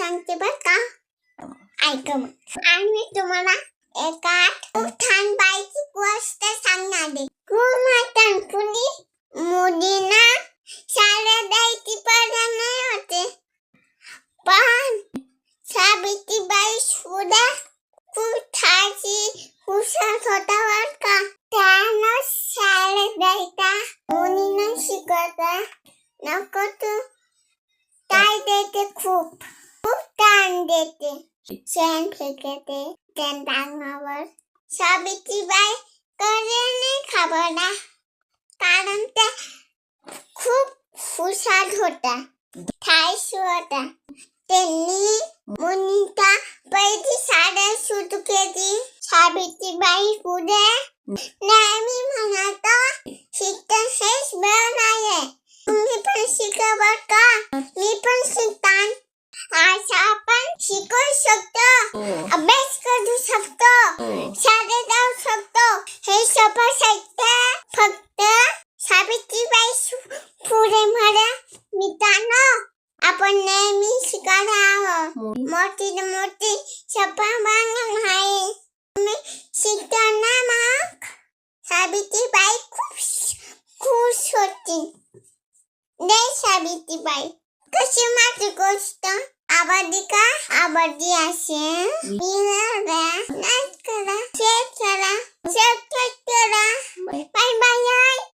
सांगते बर का. ऐका मग. आणि तुम्हाला एका खूप छान बाईची गोष्ट सांगणार आहे. खूप म्हातार मुलींना शाळेत जायची पडत नाही होते. पण सावित्रीबाई सुद्धा खूप छानशी हुशार होता बर का. त्यानं शाळेत जायचा मुलींना शिकवता नको तू काय देते खूप ताण देते. शेण फेकते त्यांच्या अंगावर. सावित्रीबाई करे नाही खबरदार कारण त्या खूप हुशार होता. ठाईस होता. त्यांनी मुलींचा पहिली शाळा सुरू केली. सावित्रीबाई पुढे नेहमी म्हणत शिक्षण हेच बळ आहे. तुम्ही पण शिका बर का. मी पण शिकतान. आज आपण शिकू शकतो. अभ्यास करू शकतो. शाळेत जाऊ शकतो. हे सगळं साहित्य फक्त सावित्रीबाई पुढे म्हणा. मित्रांनो आपण नेहमी शिकायला हवं. मोठी मोठी सपा बांधून आहे. तुम्ही शिकताना मग सावित्रीबाई खूप खुश होती. जय सावित्रीबाई. कशी माझी गोष्ट आवडली का. आवडली असेल लाईक करा, शेअर करा, सबस्क्राईब करा. Bye bye.